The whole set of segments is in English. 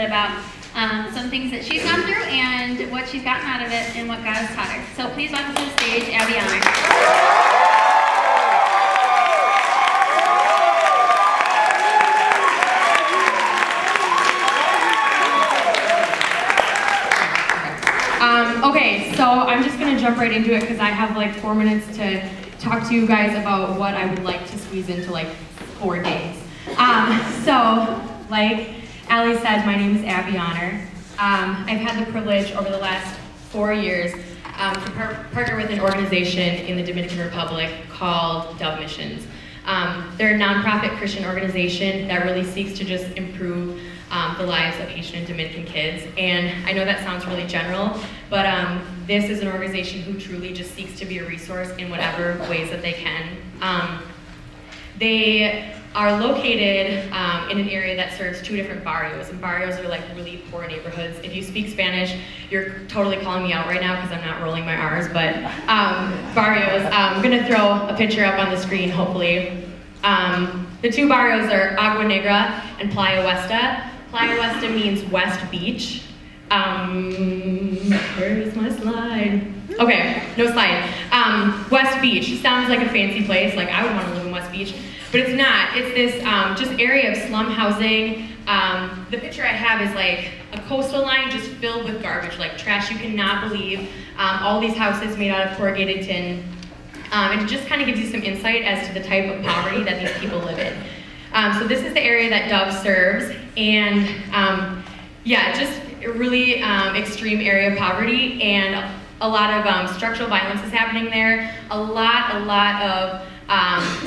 about some things that she's gone through and what she's gotten out of it and what God has taught her. So please welcome to the stage, Abbie Ahner. Okay, so I'm just going to jump right into it because I have like 4 minutes to talk to you guys about what I would like to squeeze into like 4 days. So, like Allie said, my name is Abbie Ahner. I've had the privilege over the last 4 years to partner with an organization in the Dominican Republic called Dove Missions. They're a nonprofit Christian organization that really seeks to just improve the lives of Haitian and Dominican kids. And I know that sounds really general, but this is an organization who truly just seeks to be a resource in whatever ways that they can. They are located in an area that serves 2 different barrios, and barrios are like really poor neighborhoods. If you speak Spanish, you're totally calling me out right now because I'm not rolling my R's, but barrios. I'm gonna throw a picture up on the screen, hopefully. The 2 barrios are Agua Negra and Playa Huesta. Playa Huesta means West Beach. Where's my slide? Okay, no slide. West Beach sounds like a fancy place, like I would want to live in West Beach, but it's not. It's this just area of slum housing. The picture I have is like a coastal line just filled with garbage, like trash you cannot believe. All these houses made out of corrugated tin. And it just kind of gives you some insight as to the type of poverty that these people live in. So this is the area that Dove serves, and yeah, just a really extreme area of poverty, and a lot of structural violence is happening there. A lot of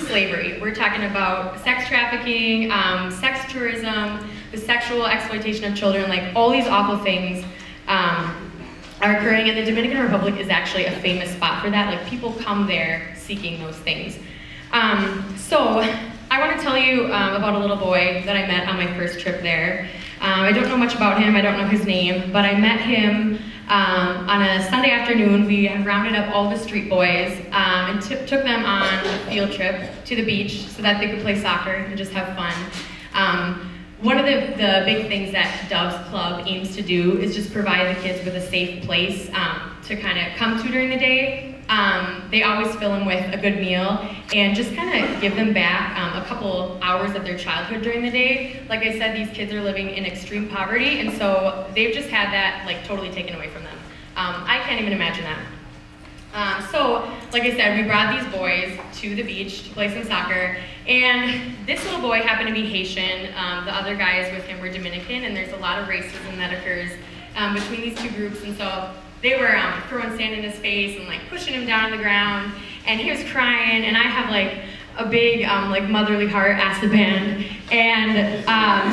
slavery. We're talking about sex trafficking, sex tourism, the sexual exploitation of children, like all these awful things are occurring, and the Dominican Republic is actually a famous spot for that. Like people come there seeking those things. So I want to tell you about a little boy that I met on my first trip there. I don't know much about him, I don't know his name, but I met him on a Sunday afternoon. We had rounded up all the street boys and took them on a field trip to the beach so that they could play soccer and just have fun. One of the big things that Dove's Club aims to do is just provide the kids with a safe place to kind of come to during the day. They always fill them with a good meal and just kind of give them back a couple hours of their childhood during the day. Like I said, these kids are living in extreme poverty, and so they've just had that like totally taken away from them. I can't even imagine that. So, like I said, we brought these boys to the beach to play some soccer, and this little boy happened to be Haitian. The other guys with him were Dominican, and there's a lot of racism that occurs between these 2 groups, and so they were throwing sand in his face and like pushing him down on the ground, and he was crying, and I have like a big like motherly heart, asked the band, and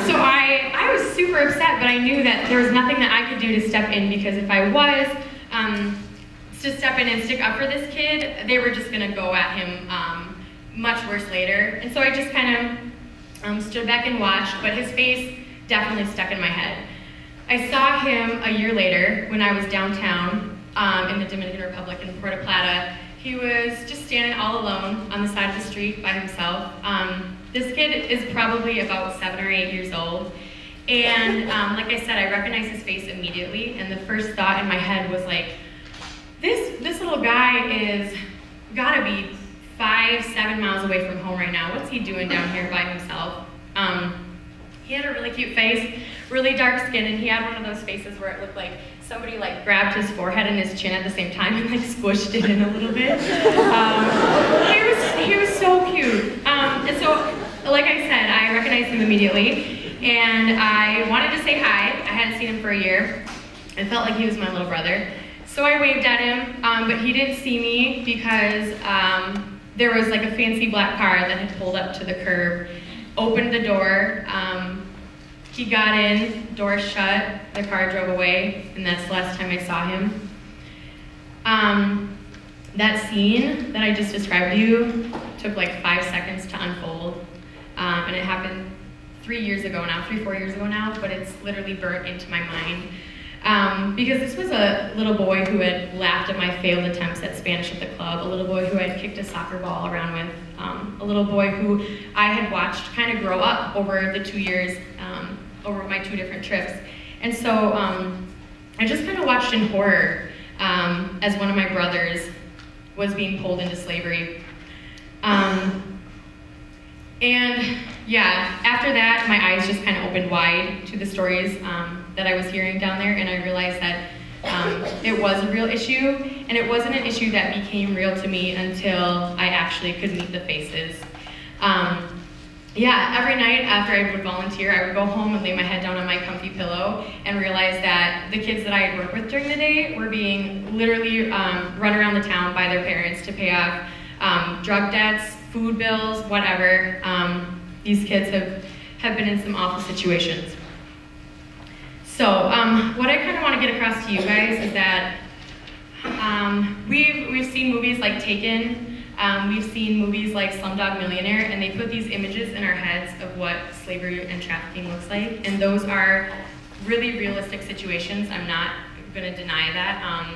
so I was super upset, but I knew that there was nothing that I could do to step in, because if I was to step in and stick up for this kid, they were just gonna go at him much worse later. And so I just kind of stood back and watched, but his face definitely stuck in my head. I saw him a year later when I was downtown in the Dominican Republic in Puerto Plata. He was just standing all alone on the side of the street by himself. This kid is probably about 7 or 8 years old. And like I said, I recognized his face immediately, and the first thought in my head was like, this little guy is gotta be 5-7 miles away from home right now. What's he doing down here by himself? He had a really cute face, really dark skin, and he had one of those faces where it looked like somebody like grabbed his forehead and his chin at the same time and like squished it in a little bit. He was so cute. And so, like I said, I recognized him immediately, and I wanted to say hi. I hadn't seen him for a year. I felt like he was my little brother. So I waved at him, but he didn't see me because there was like a fancy black car that had pulled up to the curb, opened the door, he got in, door shut, the car drove away, and that's the last time I saw him. That scene that I just described to you took like 5 seconds to unfold, and it happened 3 years ago now, 3-4 years ago now, but it's literally burnt into my mind. Because this was a little boy who had laughed at my failed attempts at Spanish at the club, a little boy who I had kicked a soccer ball around with, a little boy who I had watched kind of grow up over the 2 years over my 2 different trips. And so I just kind of watched in horror as one of my brothers was being pulled into slavery. And yeah, after that, my eyes just kind of opened wide to the stories that I was hearing down there, and I realized that it was a real issue, and it wasn't an issue that became real to me until I actually could meet the faces. Yeah, every night after I would volunteer, I would go home and lay my head down on my comfy pillow and realize that the kids that I had worked with during the day were being literally run around the town by their parents to pay off drug debts, food bills, whatever. These kids have been in some awful situations. So what I kind of want to get across to you guys is that we've seen movies like Taken, we've seen movies like Slumdog Millionaire, and they put these images in our heads of what slavery and trafficking looks like, and those are really realistic situations. I'm not going to deny that.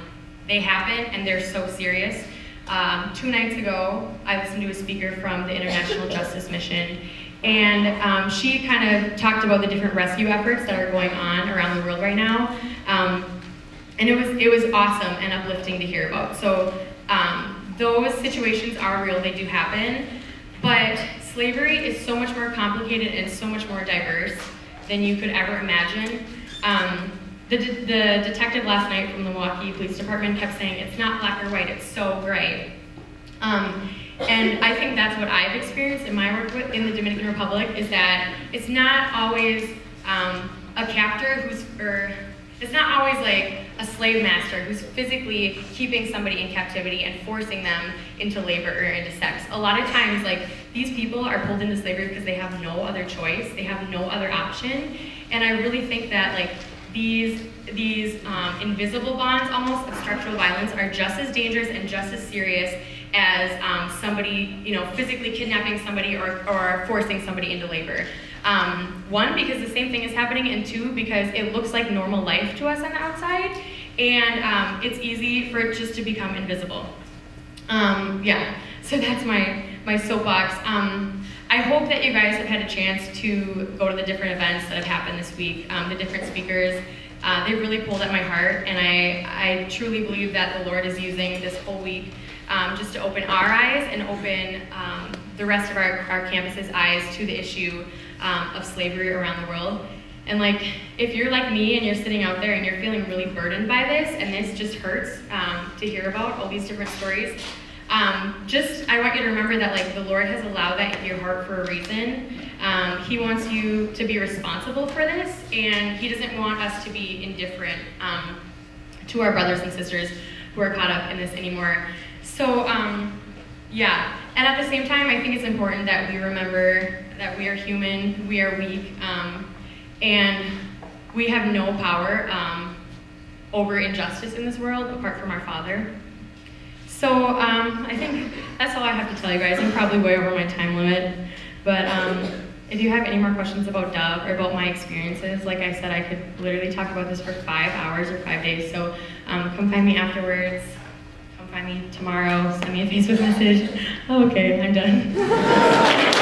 They happen, and they're so serious. 2 nights ago, I listened to a speaker from the International Justice Mission, and she kind of talked about the different rescue efforts that are going on around the world right now, and it was awesome and uplifting to hear about. So those situations are real, they do happen, but slavery is so much more complicated and so much more diverse than you could ever imagine. The detective last night from the Milwaukee Police Department kept saying, it's not black or white, it's so gray. And I think that's what I've experienced in my work in the Dominican Republic, is that it's not always a captor it's not always like a slave master who's physically keeping somebody in captivity and forcing them into labor or into sex. A lot of times, like, these people are pulled into slavery because they have no other choice, they have no other option, and I really think that, like, these invisible bonds, almost, of structural violence are just as dangerous and just as serious as somebody, physically kidnapping somebody or forcing somebody into labor. 1, because the same thing is happening, and 2, because it looks like normal life to us on the outside, and it's easy for it just to become invisible. Yeah, so that's my soapbox. I hope that you guys have had a chance to go to the different events that have happened this week, the different speakers. They really pulled at my heart, and I truly believe that the Lord is using this whole week just to open our eyes and open the rest of our campus's eyes to the issue of slavery around the world. And like, if you're like me and you're sitting out there and you're feeling really burdened by this, and this just hurts to hear about all these different stories, I want you to remember that, like, the Lord has allowed that in your heart for a reason. He wants you to be responsible for this, and He doesn't want us to be indifferent to our brothers and sisters who are caught up in this anymore. So, yeah, and at the same time, I think it's important that we remember that we are human, we are weak, and we have no power over injustice in this world apart from our Father. So I think that's all I have to tell you guys. I'm probably way over my time limit, but if you have any more questions about Dove or about my experiences, like I said, I could literally talk about this for 5 hours or 5 days, so come find me afterwards. Come find me tomorrow, send me a Facebook message. Oh, okay, I'm done.